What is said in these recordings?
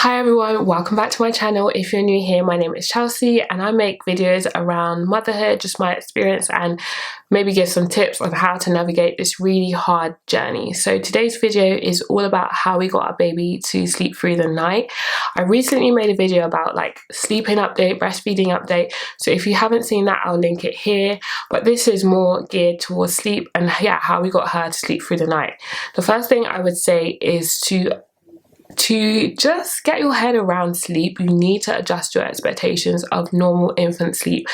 Hi everyone, welcome back to my channel. If you're new here, my name is Chelsea and I make videos around motherhood, just my experience, and maybe give some tips on how to navigate this really hard journey. So today's video is all about how we got our baby to sleep through the night. I recently made a video about like sleeping update, breastfeeding update. So if you haven't seen that, I'll link it here. But this is more geared towards sleep and how we got her to sleep through the night. The first thing I would say is to just get your head around sleep. You need to adjust your expectations of normal infant sleep.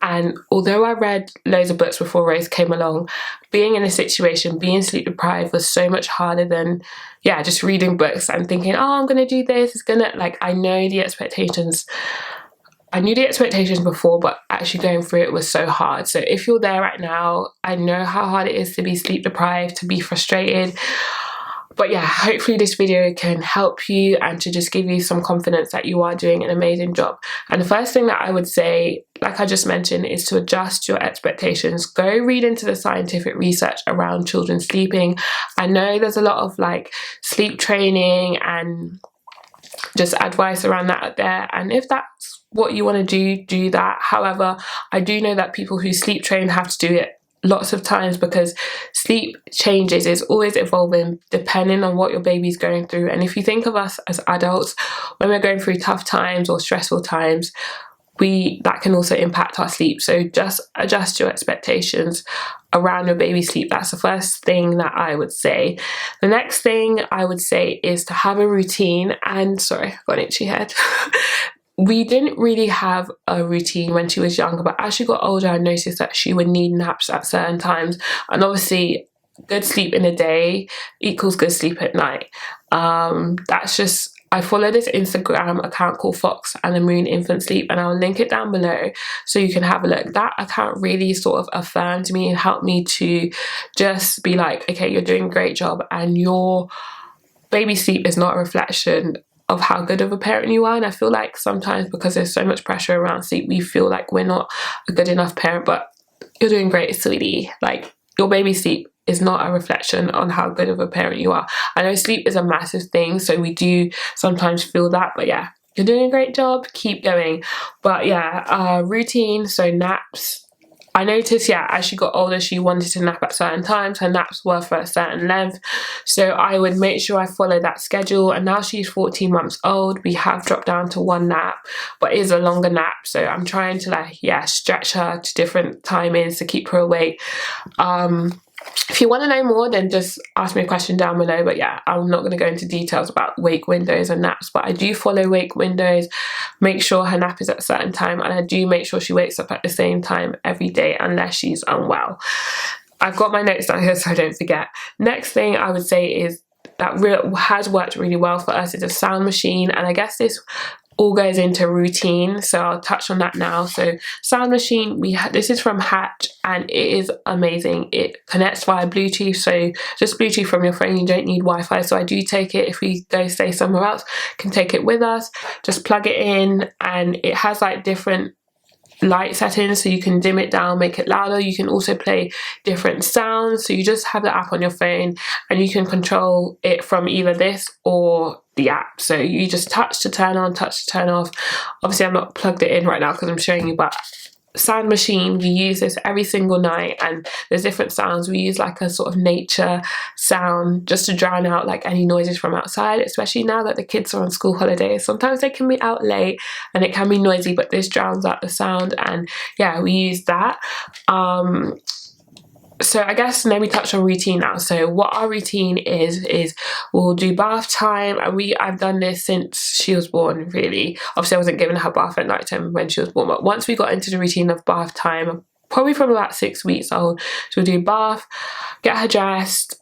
And although I read loads of books before Rose came along, being in a situation, being sleep deprived was so much harder than just reading books and thinking, oh, I'm gonna do this, it's gonna, like, I knew the expectations before, but actually going through it was so hard. So if you're there right now, I know how hard it is to be sleep deprived, to be frustrated. But hopefully this video can help you and to just give you some confidence that you are doing an amazing job. And the first thing that I would say, like I just mentioned, is to adjust your expectations. Go read into the scientific research around children sleeping. I know there's a lot of like sleep training and just advice around that out there. And if that's what you want to do that. However, I do know that people who sleep train have to do it lots of times because sleep changes, is always evolving depending on what your baby's going through. And if you think of us as adults, when we're going through tough times or stressful times, that can also impact our sleep. So just adjust your expectations around your baby's sleep. That's the first thing that I would say. The next thing I would say is to have a routine. And sorry, I've got an itchy head. We didn't really have a routine when she was younger, but as she got older, I noticed that she would need naps at certain times. And obviously, good sleep in the day equals good sleep at night. That's just, I follow this Instagram account called Fox and the Moon Infant Sleep, and I'll link it down below so you can have a look. That account really sort of affirmed me and helped me to just be like, okay, you're doing a great job, and your baby sleep is not a reflection of how good of a parent you are. And I feel like sometimes because there's so much pressure around sleep, we feel like we're not a good enough parent, but you're doing great, sweetie. Like, your baby sleep is not a reflection on how good of a parent you are. I know sleep is a massive thing, so we do sometimes feel that, but you're doing a great job, keep going. But routine, so naps. I noticed, as she got older, she wanted to nap at certain times. Her naps were for a certain length. So I would make sure I follow that schedule. And now she's 14 months old. We have dropped down to one nap, but it is a longer nap. So I'm trying to stretch her to different timings to keep her awake. If you want to know more, then just ask me a question down below. But I'm not going to go into details about wake windows and naps, but I do follow wake windows, make sure her nap is at a certain time, and I do make sure she wakes up at the same time every day unless she's unwell. I've got my notes down here so I don't forget. Next thing I would say is that has worked really well for us is a sound machine, and I guess this all goes into routine, so I'll touch on that now. So sound machine, this is from Hatch, and it is amazing. It connects via Bluetooth, so just Bluetooth from your phone, you don't need Wi-Fi. So I do take it, if we go stay somewhere else, can take it with us, just plug it in, and it has like different light settings, so you can dim it down, make it louder. You can also play different sounds, so you just have the app on your phone and you can control it from either this or the app. So you just touch to turn on, touch to turn off. Obviously I'm not plugged it in right now because I'm showing you, but sound machine, we use this every single night, and there's different sounds. We use like a sort of nature sound just to drown out like any noises from outside, especially now that the kids are on school holidays. Sometimes they can be out late and it can be noisy, but this drowns out the sound, and we use that. So I guess let me touch on routine now. So what our routine is we'll do bath time, and I've done this since she was born, really. Obviously I wasn't giving her bath at night time when she was born, but once we got into the routine of bath time, probably from about 6 weeks old, so we'll do bath, get her dressed,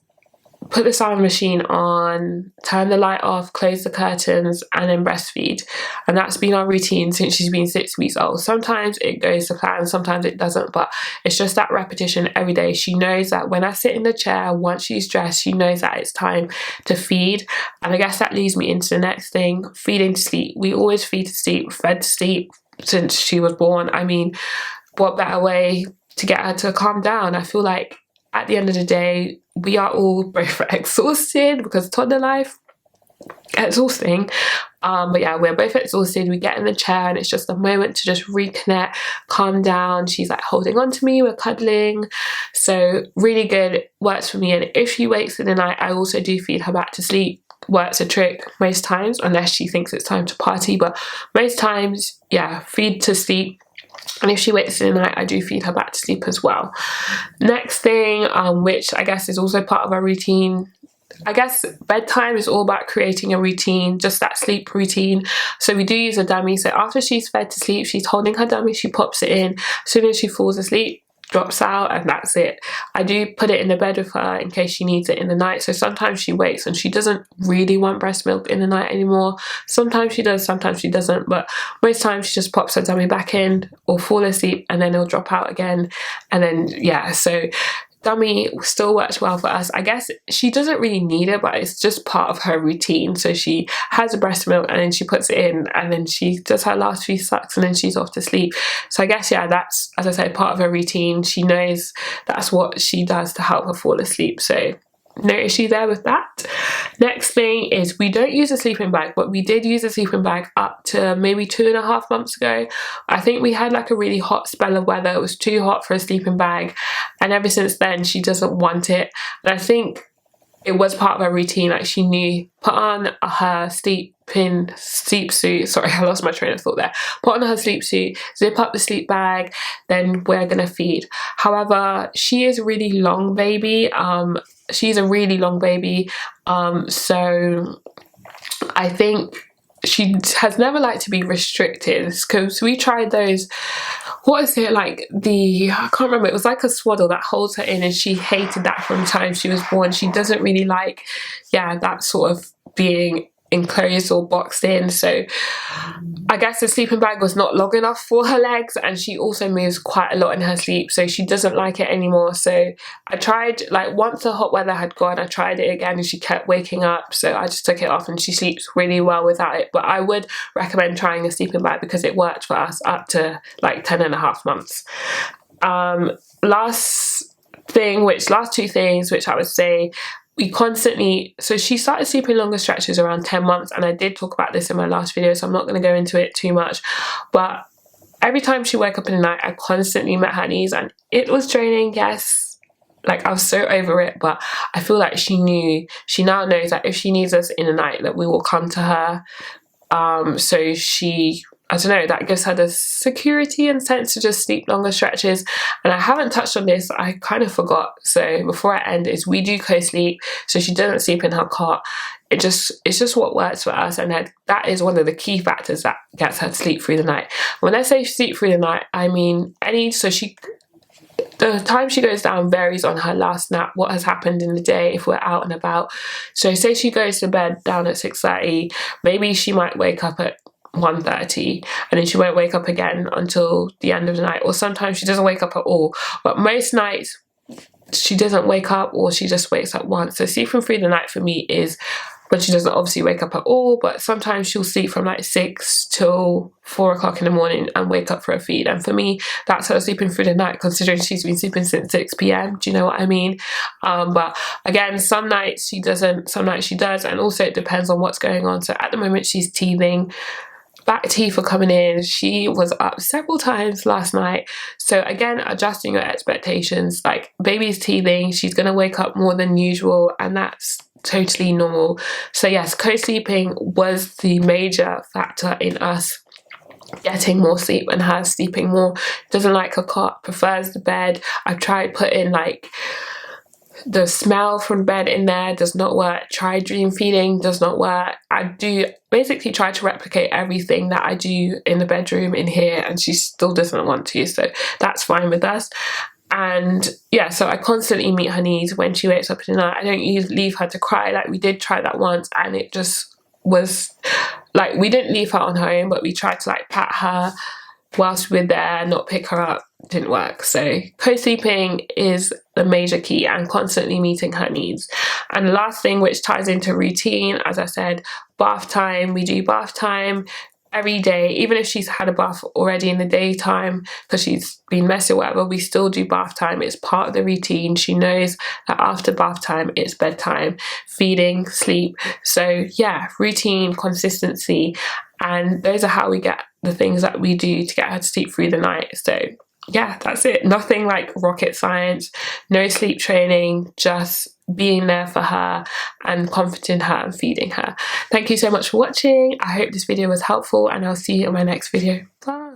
put the sound machine on, turn the light off, close the curtains, and then breastfeed. And that's been our routine since she's been 6 weeks old. Sometimes it goes to plan, sometimes it doesn't, but it's just that repetition every day. She knows that when I sit in the chair, once she's dressed, she knows that it's time to feed. And I guess that leads me into the next thing, feeding to sleep. We always feed to sleep, fed to sleep since she was born. I mean, what better way to get her to calm down? I feel like at the end of the day, we are all both exhausted because toddler life, exhausting. But yeah, we're both exhausted. We get in the chair and it's just a moment to just reconnect, calm down. She's like holding on to me, we're cuddling. So really good, works for me. And if she wakes in the night, I also do feed her back to sleep. Works a trick most times, unless she thinks it's time to party, but most times, yeah, feed to sleep. And if she wakes in the night, I do feed her back to sleep as well. Next thing, which I guess is also part of our routine, I guess bedtime is all about creating a routine, just that sleep routine. So we do use a dummy. So after she's fed to sleep, she's holding her dummy, she pops it in. As soon as she falls asleep, drops out, and that's it. I do put it in the bed with her in case she needs it in the night. So sometimes she wakes and she doesn't really want breast milk in the night anymore. Sometimes she does, sometimes she doesn't, but most times she just pops her dummy back in or fall asleep and then it'll drop out again. And then yeah, so dummy still works well for us. I guess she doesn't really need it, but it's just part of her routine. So she has a breast milk and then she puts it in and then she does her last few sucks and then she's off to sleep. So I guess, yeah, that's, as I said, part of her routine. She knows that's what she does to help her fall asleep. So no issue there with that. Next thing is we don't use a sleeping bag, but we did use a sleeping bag up to maybe 2.5 months ago. I think we had like a really hot spell of weather. It was too hot for a sleeping bag, and ever since then she doesn't want it. And I think it was part of her routine, like she knew, put on her sleep suit, sorry, I lost my train of thought there, put on her sleep suit, zip up the sleep bag, then we're gonna feed. However, she is a really long baby, she's a really long baby, so I think she has never liked to be restricted, because we tried those, what is it, like the, I can't remember, it was like a swaddle that holds her in, and she hated that from the time she was born. She doesn't really like, yeah, that sort of being enclosed or boxed in. So I guess the sleeping bag was not long enough for her legs, and she also moves quite a lot in her sleep, so she doesn't like it anymore. So I tried, like once the hot weather had gone, I tried it again and she kept waking up, so I just took it off and she sleeps really well without it. But I would recommend trying a sleeping bag because it worked for us up to like 10.5 months. Last two things which I would say, we constantly, so she started sleeping longer stretches around 10 months, and I did talk about this in my last video, so I'm not going to go into it too much, but every time she woke up in the night, I constantly met her knees, and it was draining, yes, like I was so over it, but I feel like she now knows that if she needs us in the night, that we will come to her. So she, I don't know, that gives her the security and sense to just sleep longer stretches. And I haven't touched on this, I kind of forgot, so before I end, is we do co-sleep, so she doesn't sleep in her cot. It's just what works for us, and that is one of the key factors that gets her to sleep through the night. When I say sleep through the night, I mean the time she goes down varies on her last nap, what has happened in the day, if we're out and about. So say she goes to bed down at 6:30, maybe she might wake up at 1:30, and then she won't wake up again until the end of the night, or sometimes she doesn't wake up at all. But most nights she doesn't wake up, or she just wakes up once. So sleeping through the night for me is when she doesn't obviously wake up at all, but sometimes she'll sleep from like 6 till 4 o'clock in the morning and wake up for a feed. And for me, that's her sleeping through the night, considering she's been sleeping since 6 p.m. Do you know what I mean? But again, some nights she doesn't, some nights she does, and also it depends on what's going on. So at the moment she's teething. Back teeth are coming in. She was up several times last night. So again, adjusting your expectations. Like, baby's teething, she's gonna wake up more than usual, and that's totally normal. So yes, co-sleeping was the major factor in us getting more sleep and her sleeping more. Doesn't like her cot, prefers the bed. I've tried putting like the smell from bed in there, does not work. Try dream feeding, does not work. I do basically try to replicate everything that I do in the bedroom in here, and she still doesn't want to, so that's fine with us. And yeah, so I constantly meet her needs when she wakes up in the night. I don't leave her to cry. Like, we did try that once, and it just was like, we didn't leave her on her own, but we tried to like pat her whilst we're there, not pick her up. Didn't work. So co-sleeping is the major key, and constantly meeting her needs. And the last thing, which ties into routine, as I said, bath time. We do bath time. every day, even if she's had a bath already in the daytime because she's been messy or whatever, we still do bath time. It's part of the routine. She knows that after bath time it's bedtime, feeding, sleep. So yeah, routine, consistency, and those are how we get the things that we do to get her to sleep through the night. So yeah, that's it. Nothing like rocket science, no sleep training, just being there for her and comforting her and feeding her. Thank you so much for watching. I hope this video was helpful, and I'll see you in my next video. Bye.